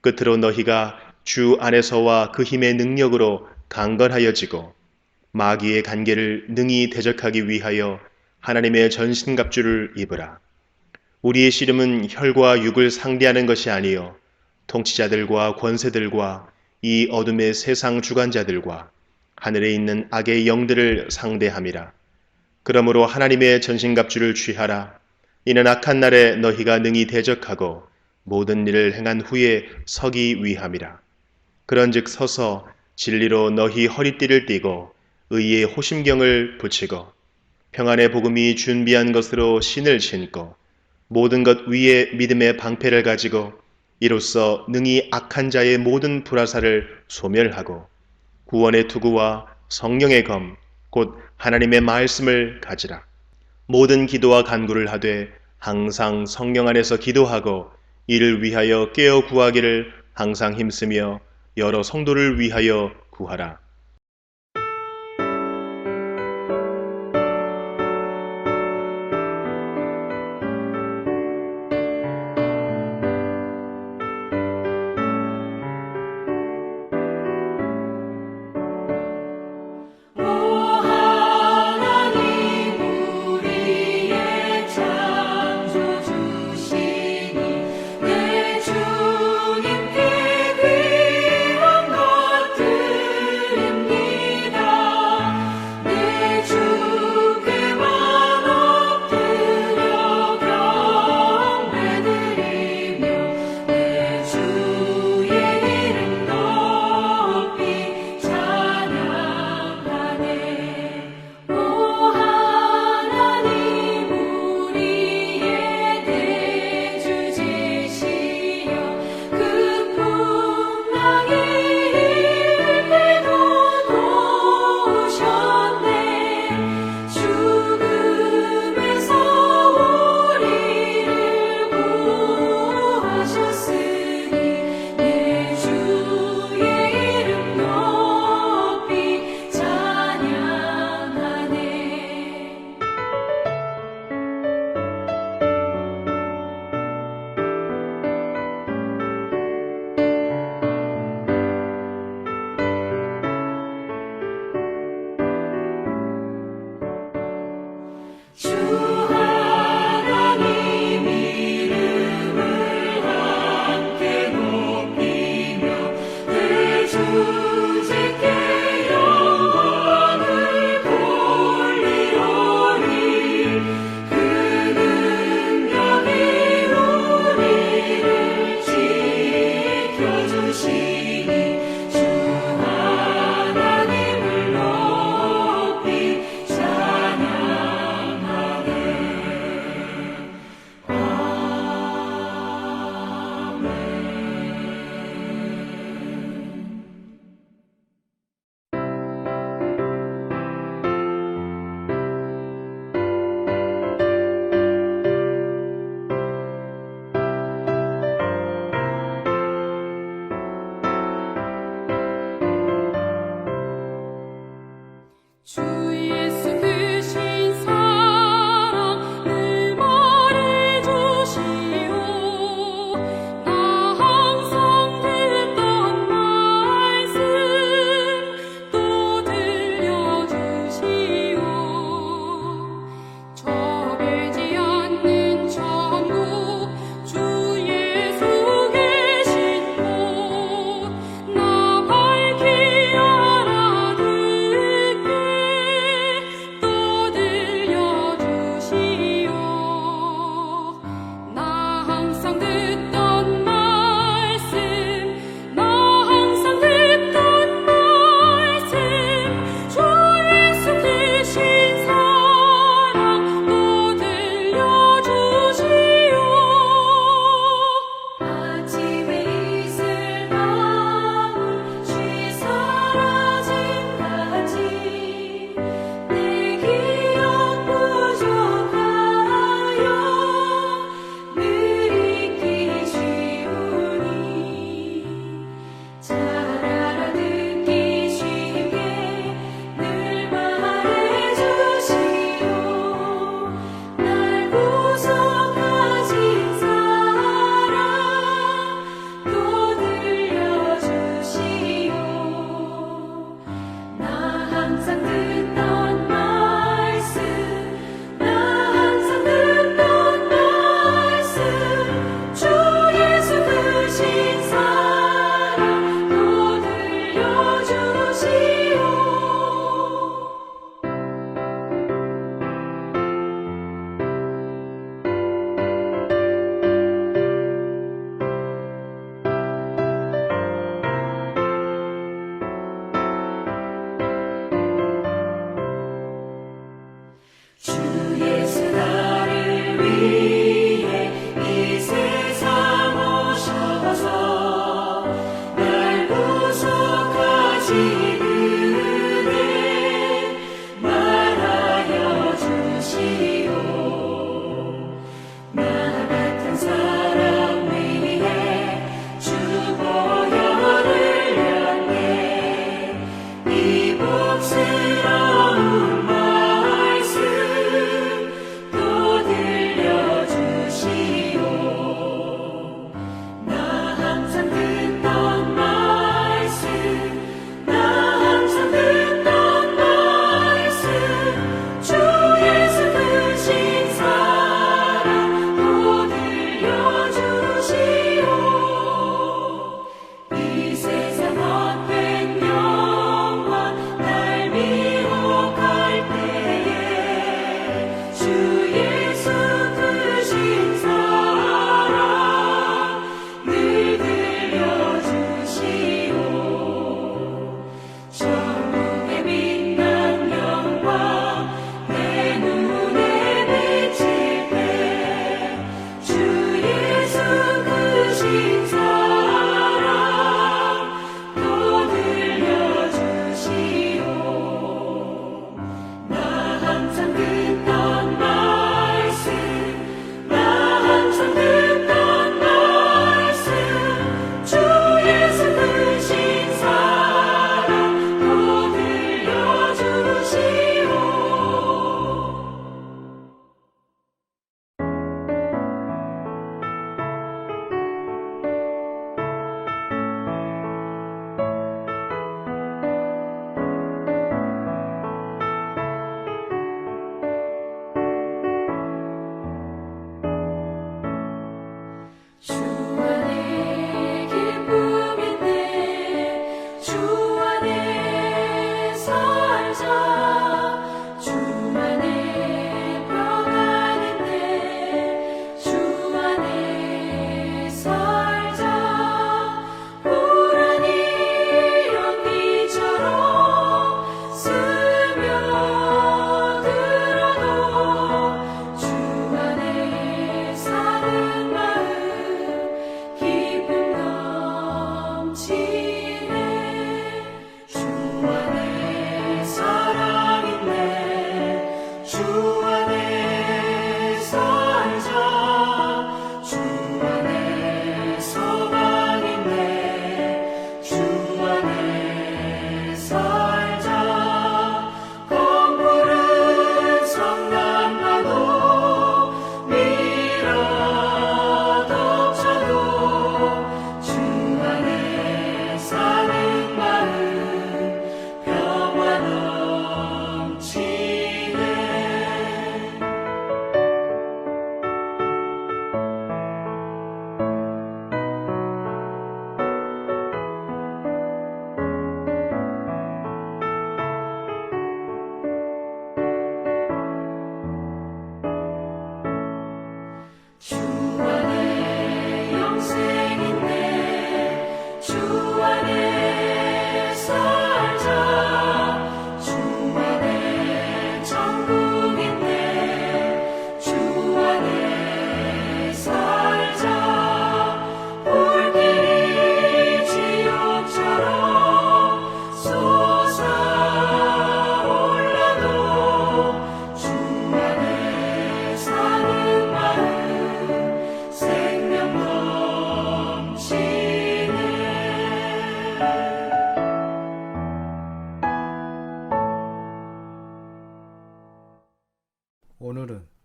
끝으로 너희가 주 안에서와 그 힘의 능력으로 강건하여지고 마귀의 간계를 능히 대적하기 위하여 하나님의 전신갑주를 입으라. 우리의 씨름은 혈과 육을 상대하는 것이 아니요 통치자들과 권세들과 이 어둠의 세상 주관자들과 하늘에 있는 악의 영들을 상대함이라. 그러므로 하나님의 전신갑주를 취하라. 이는 악한 날에 너희가 능히 대적하고 모든 일을 행한 후에 서기 위함이라. 그런즉 서서 진리로 너희 허리띠를 띠고 의의 호심경을 붙이고 평안의 복음이 준비한 것으로 신을 신고 모든 것 위에 믿음의 방패를 가지고 이로써 능히 악한 자의 모든 불화살을 소멸하고 구원의 투구와 성령의 검 곧 하나님의 말씀을 가지라. 모든 기도와 간구를 하되 항상 성령 안에서 기도하고 이를 위하여 깨어 구하기를 항상 힘쓰며 여러 성도를 위하여 구하라.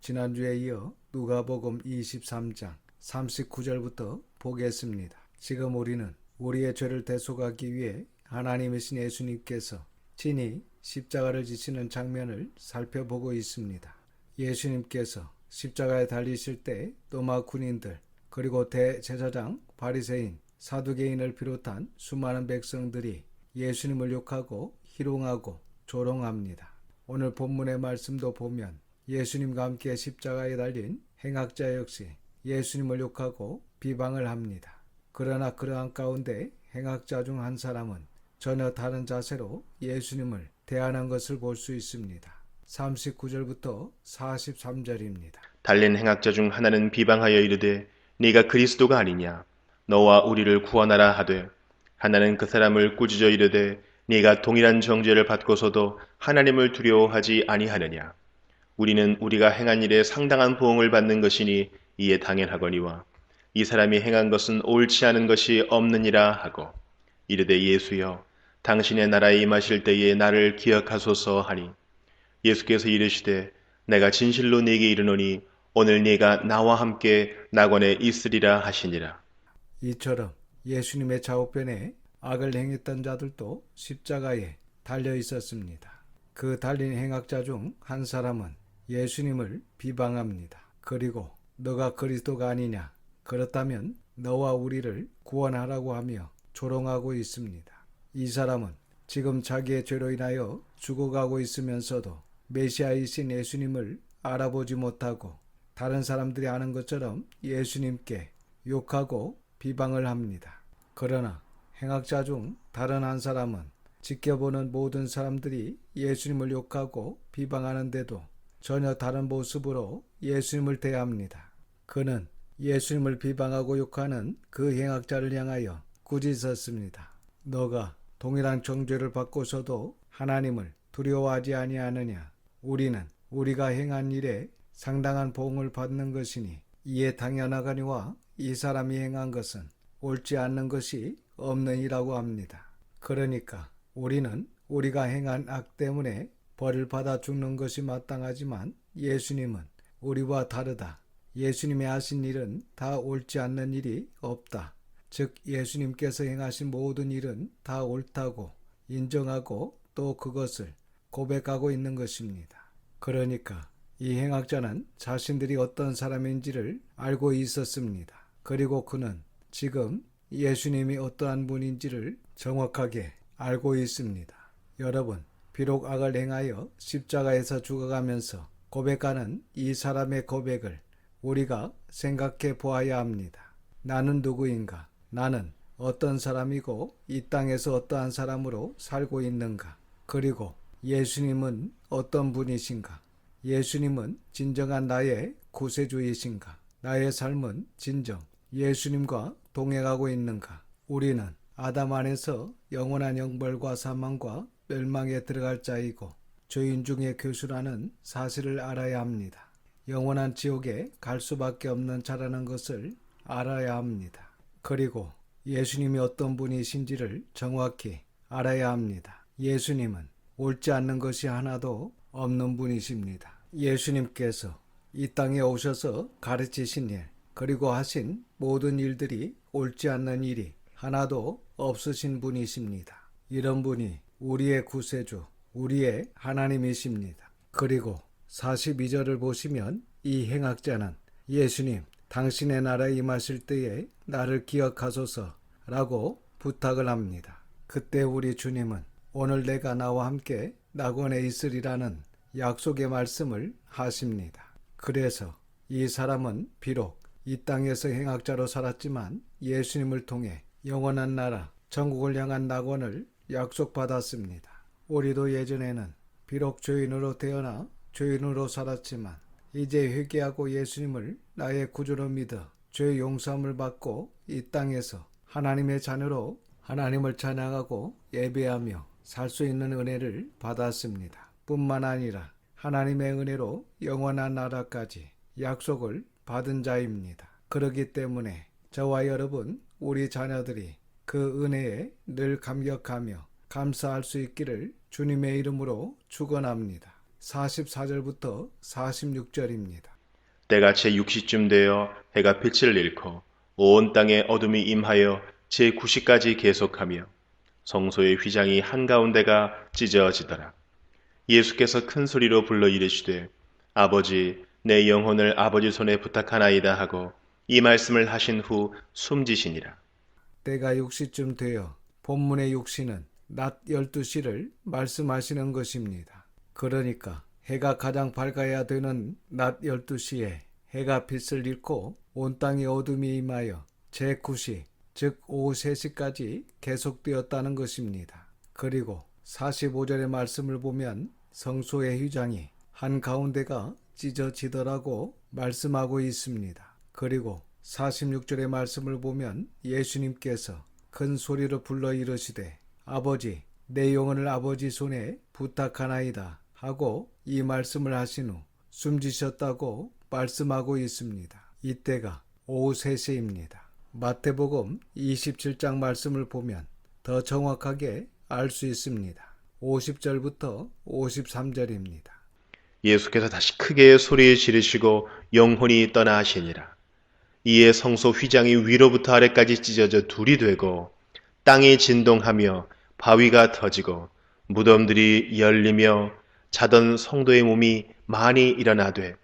지난주에 이어 누가복음 23장 39절부터 보겠습니다. 지금 우리는 우리의 죄를 대속하기 위해 하나님이신 예수님께서 친히 십자가를 지시는 장면을 살펴보고 있습니다. 예수님께서 십자가에 달리실 때 로마 군인들 그리고 대제사장, 바리새인, 사두개인을 비롯한 수많은 백성들이 예수님을 욕하고 희롱하고 조롱합니다. 오늘 본문의 말씀도 보면 예수님과 함께 십자가에 달린 행악자 역시 예수님을 욕하고 비방을 합니다. 그러나 그러한 가운데 행악자 중 한 사람은 전혀 다른 자세로 예수님을 대하는 것을 볼 수 있습니다. 39절부터 43절입니다. 달린 행악자 중 하나는 비방하여 이르되 네가 그리스도가 아니냐 너와 우리를 구원하라 하되 하나는 그 사람을 꾸짖어 이르되 네가 동일한 정죄를 받고서도 하나님을 두려워하지 아니하느냐 우리는 우리가 행한 일에 상당한 보응을 받는 것이니 이에 당연하거니와 이 사람이 행한 것은 옳지 않은 것이 없느니라 하고 이르되 예수여 당신의 나라에 임하실 때에 나를 기억하소서 하니 예수께서 이르시되 내가 진실로 네게 이르노니 오늘 네가 나와 함께 낙원에 있으리라 하시니라. 이처럼 예수님의 좌우편에 악을 행했던 자들도 십자가에 달려 있었습니다. 그 달린 행악자 중 한 사람은 예수님을 비방합니다. 그리고 너가 그리스도가 아니냐 그렇다면 너와 우리를 구원하라고 하며 조롱하고 있습니다. 이 사람은 지금 자기의 죄로 인하여 죽어가고 있으면서도 메시아이신 예수님을 알아보지 못하고 다른 사람들이 아는 것처럼 예수님께 욕하고 비방을 합니다. 그러나 행악자 중 다른 한 사람은 지켜보는 모든 사람들이 예수님을 욕하고 비방하는데도 전혀 다른 모습으로 예수님을 대합니다. 그는 예수님을 비방하고 욕하는 그 행악자를 향하여 꾸짖었습니다. 너가 동일한 정죄를 받고서도 하나님을 두려워하지 아니하느냐? 우리는 우리가 행한 일에 상당한 보응을 받는 것이니 이에 당연하거니와 이 사람이 행한 것은 옳지 않는 것이 없느니라고 합니다. 그러니까 우리는 우리가 행한 악 때문에 벌을 받아 죽는 것이 마땅하지만 예수님은 우리와 다르다. 예수님이 하신 일은 다 옳지 않는 일이 없다. 즉 예수님께서 행하신 모든 일은 다 옳다고 인정하고 또 그것을 고백하고 있는 것입니다. 그러니까 이 행악자는 자신들이 어떤 사람인지를 알고 있었습니다. 그리고 그는 지금 예수님이 어떠한 분인지를 정확하게 알고 있습니다. 여러분, 비록 악을 행하여 십자가에서 죽어가면서 고백하는 이 사람의 고백을 우리가 생각해 보아야 합니다. 나는 누구인가? 나는 어떤 사람이고 이 땅에서 어떠한 사람으로 살고 있는가? 그리고 예수님은 어떤 분이신가? 예수님은 진정한 나의 구세주이신가? 나의 삶은 진정 예수님과 동행하고 있는가? 우리는 아담 안에서 영원한 형벌과 사망과 멸망에 들어갈 자이고 죄인 중에 교수라는 사실을 알아야 합니다. 영원한 지옥에 갈 수밖에 없는 자라는 것을 알아야 합니다. 그리고 예수님이 어떤 분이신지를 정확히 알아야 합니다. 예수님은 옳지 않는 것이 하나도 없는 분이십니다. 예수님께서 이 땅에 오셔서 가르치신 일, 그리고 하신 모든 일들이 옳지 않는 일이 하나도 없으신 분이십니다. 이런 분이 우리의 구세주, 우리의 하나님이십니다. 그리고 42절을 보시면 이 행악자는 예수님, 당신의 나라에 임하실 때에 나를 기억하소서라고 부탁을 합니다. 그때 우리 주님은 오늘 내가 나와 함께 낙원에 있으리라는 약속의 말씀을 하십니다. 그래서 이 사람은 비록 이 땅에서 행악자로 살았지만 예수님을 통해 영원한 나라, 천국을 향한 낙원을 약속받았습니다. 우리도 예전에는 비록 죄인으로 태어나 죄인으로 살았지만 이제 회개하고 예수님을 나의 구주로 믿어 죄 용서함을 받고 이 땅에서 하나님의 자녀로 하나님을 찬양하고 예배하며 살 수 있는 은혜를 받았습니다. 뿐만 아니라 하나님의 은혜로 영원한 나라까지 약속을 받은 자입니다. 그렇기 때문에 저와 여러분, 우리 자녀들이 그 은혜에 늘 감격하며 감사할 수 있기를 주님의 이름으로 축원합니다. 44절부터 46절입니다. 때가 제6시쯤 되어 해가 빛을 잃고 온 땅에 어둠이 임하여 제9시까지 계속하며 성소의 휘장이 한가운데가 찢어지더라. 예수께서 큰 소리로 불러 이르시되 아버지 내 영혼을 아버지 손에 부탁하나이다 하고 이 말씀을 하신 후 숨지시니라. 때가 6시쯤 되어 본문의 6시는 낮 12시를 말씀하시는 것입니다. 그러니까 해가 가장 밝아야 되는 낮 12시에 해가 빛을 잃고 온 땅에 어둠이 임하여 제9시 즉 오후 3시까지 계속되었다는 것입니다. 그리고 45절의 말씀을 보면 성소의 휘장이 한가운데가 찢어지더라고 말씀하고 있습니다. 그리고 46절의 말씀을 보면 예수님께서 큰 소리로 불러 이르시되 아버지 내 영혼을 아버지 손에 부탁하나이다 하고 이 말씀을 하신 후 숨지셨다고 말씀하고 있습니다. 이때가 오후 3시입니다. 마태복음 27장 말씀을 보면 더 정확하게 알 수 있습니다. 50절부터 53절입니다. 예수께서 다시 크게 소리 지르시고 영혼이 떠나시니라. 이에 성소 휘장이 위로부터 아래까지 찢어져 둘이 되고 땅이 진동하며 바위가 터지고 무덤들이 열리며 자던 성도의 몸이 많이 일어나되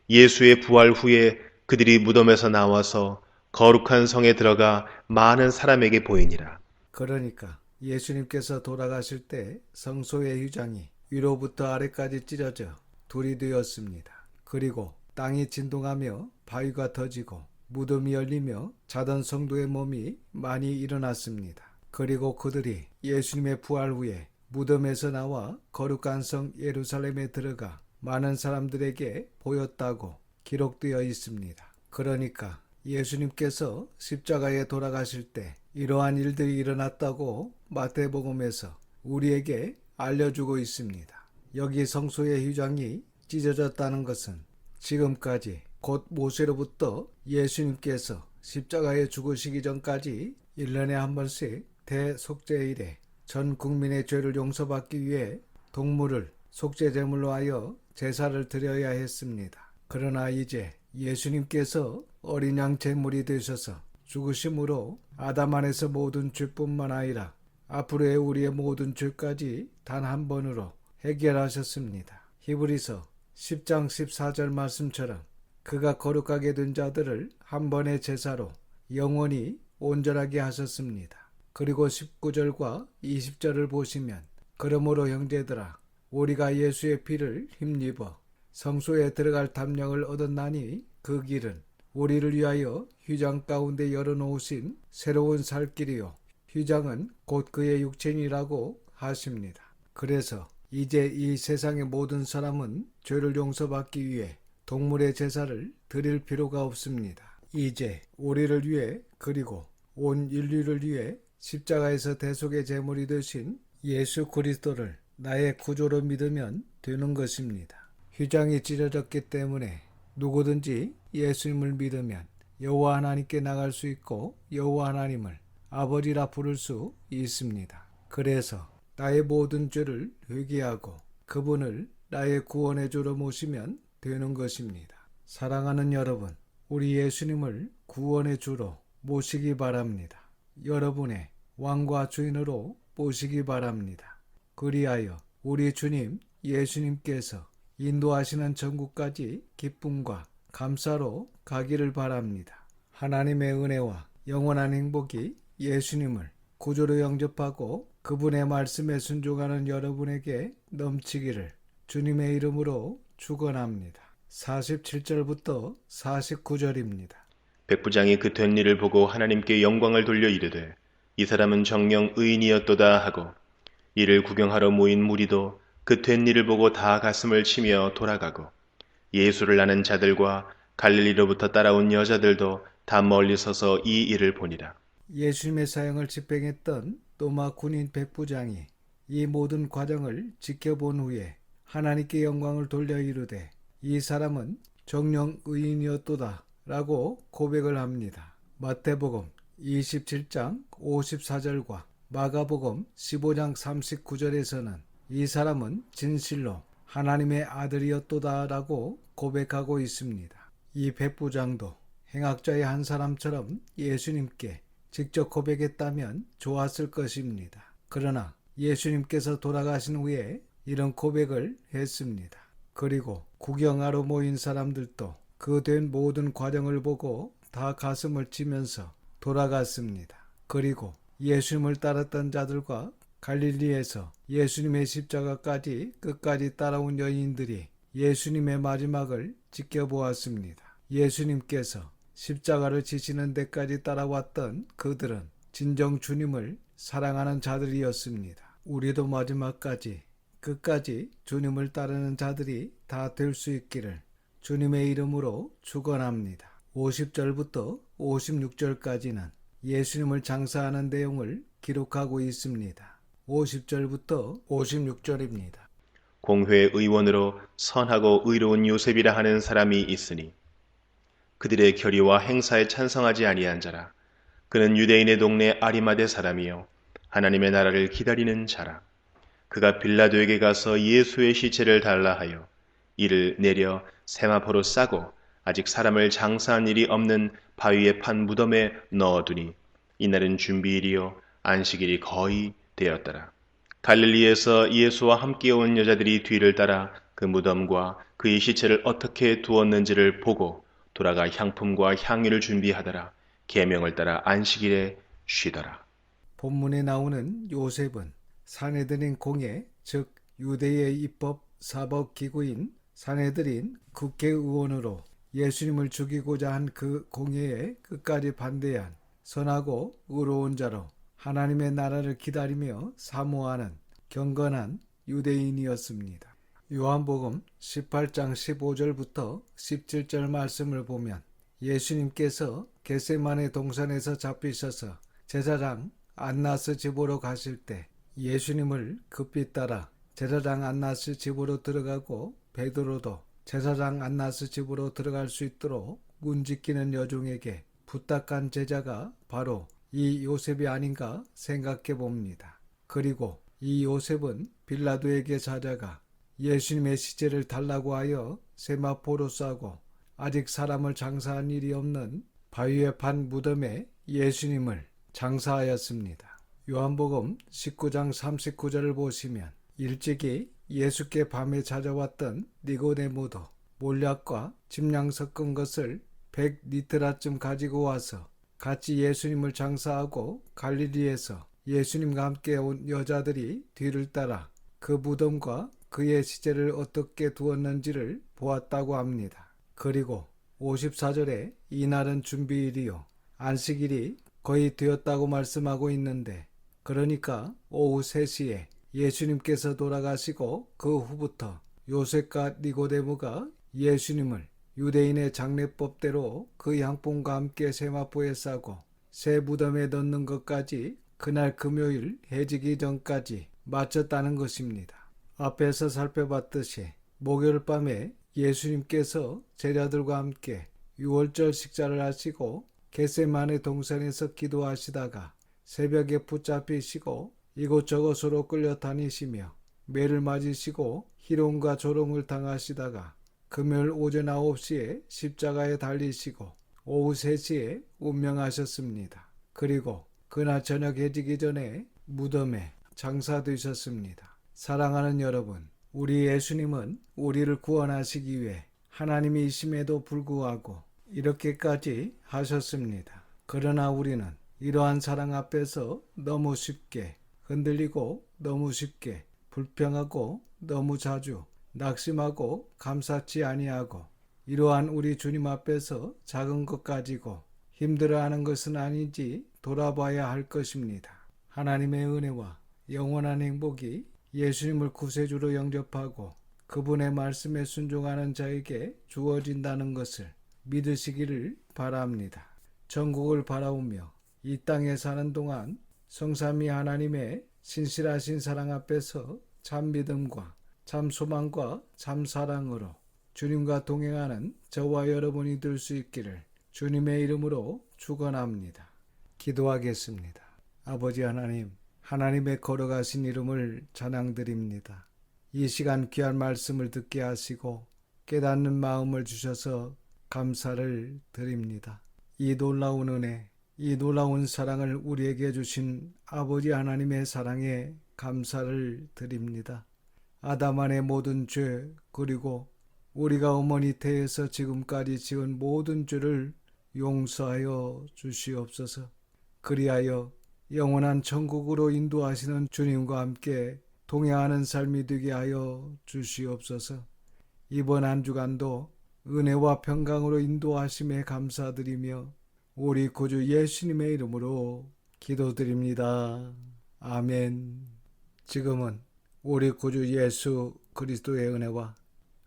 예수의 부활 후에 그들이 무덤에서 나와서 거룩한 성에 들어가 많은 사람에게 보이니라. 그러니까 예수님께서 돌아가실 때 성소의 휘장이 위로부터 아래까지 찢어져 둘이 되었습니다. 그리고 땅이 진동하며 바위가 터지고 무덤이 열리며 자던 성도의 몸이 많이 일어났습니다. 그리고 그들이 예수님의 부활 후에 무덤에서 나와 거룩한 성 예루살렘에 들어가 많은 사람들에게 보였다고 기록되어 있습니다. 그러니까 예수님께서 십자가에 돌아가실 때 이러한 일들이 일어났다고 마태복음에서 우리에게 알려주고 있습니다. 여기 성소의 휘장이 찢어졌다는 것은 지금까지 곧 모세로부터 예수님께서 십자가에 죽으시기 전까지 1년에 한 번씩 대속죄일에 전 국민의 죄를 용서받기 위해 동물을 속죄제물로 하여 제사를 드려야 했습니다. 그러나 이제 예수님께서 어린 양 제물이 되셔서 죽으심으로 아담 안에서 모든 죄뿐만 아니라 앞으로의 우리의 모든 죄까지 단 한 번으로 해결하셨습니다. 히브리서 10장 14절 말씀처럼 그가 거룩하게 된 자들을 한 번의 제사로 영원히 온전하게 하셨습니다. 그리고 19절과 20절을 보시면 그러므로 형제들아 우리가 예수의 피를 힘입어 성소에 들어갈 탐령을 얻었나니 그 길은 우리를 위하여 휘장 가운데 열어놓으신 새로운 살 길이요 휘장은 곧 그의 육체니라고 하십니다. 그래서 이제 이 세상의 모든 사람은 죄를 용서받기 위해 동물의 제사를 드릴 필요가 없습니다. 이제 우리를 위해 그리고 온 인류를 위해 십자가에서 대속의 제물이 되신 예수 그리스도를 나의 구조로 믿으면 되는 것입니다. 휘장이 찢어졌기 때문에 누구든지 예수님을 믿으면 여호와 하나님께 나갈 수 있고 여호와 하나님을 아버지라 부를 수 있습니다. 그래서 나의 모든 죄를 회개하고 그분을 나의 구원의 주로 모시면 되는 것입니다. 사랑하는 여러분, 우리 예수님을 구원의 주로 모시기 바랍니다. 여러분의 왕과 주인으로 모시기 바랍니다. 그리하여 우리 주님 예수님께서 인도하시는 천국까지 기쁨과 감사로 가기를 바랍니다. 하나님의 은혜와 영원한 행복이 예수님을 구주로 영접하고 그분의 말씀에 순종하는 여러분에게 넘치기를 주님의 이름으로 축원합니다. 47절부터 49절입니다. 백부장이 그 된 일을 보고 하나님께 영광을 돌려 이르되 이 사람은 정녕 의인이었도다 하고 이를 구경하러 모인 무리도 그 된 일을 보고 다 가슴을 치며 돌아가고 예수를 아는 자들과 갈릴리로부터 따라온 여자들도 다 멀리 서서 이 일을 보니라. 예수님의 사형을 집행했던 로마 군인 백부장이 이 모든 과정을 지켜본 후에 하나님께 영광을 돌려 이르되 이 사람은 정녕 의인이었도다 라고 고백을 합니다. 마태복음 27장 54절과 마가복음 15장 39절에서는 이 사람은 진실로 하나님의 아들이었도다라고 고백하고 있습니다. 이 백부장도 행악자의 한 사람처럼 예수님께 직접 고백했다면 좋았을 것입니다. 그러나 예수님께서 돌아가신 후에 이런 고백을 했습니다. 그리고 구경하러 모인 사람들도 그 된 모든 과정을 보고 다 가슴을 치면서 돌아갔습니다. 그리고 예수님을 따랐던 자들과 갈릴리에서 예수님의 십자가까지 끝까지 따라온 여인들이 예수님의 마지막을 지켜보았습니다. 예수님께서 십자가를 지시는 데까지 따라왔던 그들은 진정 주님을 사랑하는 자들이었습니다. 우리도 마지막까지 끝까지 주님을 따르는 자들이 다 될 수 있기를 주님의 이름으로 축원합니다. 50절부터 56절까지는 예수님을 장사하는 내용을 기록하고 있습니다. 50절부터 56절입니다. 공회 의원으로 선하고 의로운 요셉이라 하는 사람이 있으니 그들의 결의와 행사에 찬성하지 아니한 자라. 그는 유대인의 동네 아리마대 사람이요 하나님의 나라를 기다리는 자라. 그가 빌라도에게 가서 예수의 시체를 달라 하여 이를 내려 세마포로 싸고 아직 사람을 장사한 일이 없는 바위에 판 무덤에 넣어두니 이날은 준비일이요 안식일이 거의 되었더라. 갈릴리에서 예수와 함께 온 여자들이 뒤를 따라 그 무덤과 그의 시체를 어떻게 두었는지를 보고 돌아가 향품과 향유를 준비하더라. 계명을 따라 안식일에 쉬더라. 본문에 나오는 요셉은 산헤드린 공회, 즉 유대의 입법 사법 기구인 산헤드린 국회의원으로 예수님을 죽이고자 한 그 공회에 끝까지 반대한 선하고 의로운 자로 하나님의 나라를 기다리며 사모하는 경건한 유대인이었습니다. 요한복음 18장 15절부터 17절 말씀을 보면 예수님께서 겟세마네 동산에서 잡히셔서 제사장 안나스 집으로 가실 때 예수님을 급히 따라 제사장 안나스 집으로 들어가고 베드로도 제사장 안나스 집으로 들어갈 수 있도록 문 지키는 여종에게 부탁한 제자가 바로 이 요셉이 아닌가 생각해 봅니다. 그리고 이 요셉은 빌라도에게 찾아가 예수님의 시체를 달라고 하여 세마포로 싸고 아직 사람을 장사한 일이 없는 바위에 판 무덤에 예수님을 장사하였습니다. 요한복음 19장 39절을 보시면 일찍이 예수께 밤에 찾아왔던 니고데모도 몰약과 침량 섞은 것을 100리트라쯤 가지고 와서 같이 예수님을 장사하고 갈릴리에서 예수님과 함께 온 여자들이 뒤를 따라 그 무덤과 그의 시체를 어떻게 두었는지를 보았다고 합니다. 그리고 54절에 이날은 준비일이요 안식일이 거의 되었다고 말씀하고 있는데 그러니까 오후 3시에 예수님께서 돌아가시고 그 후부터 요셉과 니고데모가 예수님을 유대인의 장례법대로 그 향품과 함께 세마포에 싸고 새 무덤에 넣는 것까지 그날 금요일 해지기 전까지 마쳤다는 것입니다. 앞에서 살펴봤듯이 목요일 밤에 예수님께서 제자들과 함께 유월절 식사를 하시고 겟세마네 동산에서 기도하시다가 새벽에 붙잡히시고 이곳저곳으로 끌려다니시며 매를 맞으시고 희롱과 조롱을 당하시다가 금요일 오전 9시에 십자가에 달리시고 오후 3시에 운명하셨습니다. 그리고 그날 저녁 해지기 전에 무덤에 장사되셨습니다. 사랑하는 여러분, 우리 예수님은 우리를 구원하시기 위해 하나님이심에도 불구하고 이렇게까지 하셨습니다. 그러나 우리는 이러한 사랑 앞에서 너무 쉽게 흔들리고 너무 쉽게 불평하고 너무 자주 낙심하고 감사치 아니하고 이러한 우리 주님 앞에서 작은 것 가지고 힘들어하는 것은 아닌지 돌아봐야 할 것입니다. 하나님의 은혜와 영원한 행복이 예수님을 구세주로 영접하고 그분의 말씀에 순종하는 자에게 주어진다는 것을 믿으시기를 바랍니다. 천국을 바라오며 이 땅에 사는 동안 성삼위 하나님의 신실하신 사랑 앞에서 참 믿음과 참 소망과 참 사랑으로 주님과 동행하는 저와 여러분이 될 수 있기를 주님의 이름으로 축원합니다. 기도하겠습니다. 아버지 하나님, 하나님의 걸어가신 이름을 찬양드립니다. 이 시간 귀한 말씀을 듣게 하시고 깨닫는 마음을 주셔서 감사를 드립니다. 이 놀라운 은혜, 이 놀라운 사랑을 우리에게 주신 아버지 하나님의 사랑에 감사를 드립니다. 아담 안의 모든 죄, 그리고 우리가 어머니 태에서 지금까지 지은 모든 죄를 용서하여 주시옵소서. 그리하여 영원한 천국으로 인도하시는 주님과 함께 동행하는 삶이 되게 하여 주시옵소서. 이번 한 주간도 은혜와 평강으로 인도하심에 감사드리며 우리 구주 예수님의 이름으로 기도드립니다. 아멘. 지금은 우리 구주 예수 그리스도의 은혜와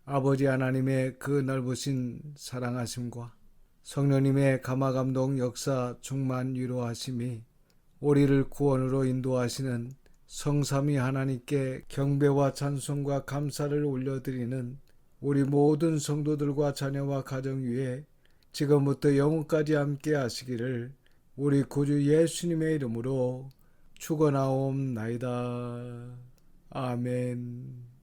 아버지 하나님의 그 넓으신 사랑하심과 성령님의 감화감동 역사 충만 위로하심이 우리를 구원으로 인도하시는 성삼위 하나님께 경배와 찬송과 감사를 올려드리는 우리 모든 성도들과 자녀와 가정 위에 지금부터 영원까지 함께 하시기를 우리 구주 예수님의 이름으로 축원하옵나이다. 아멘.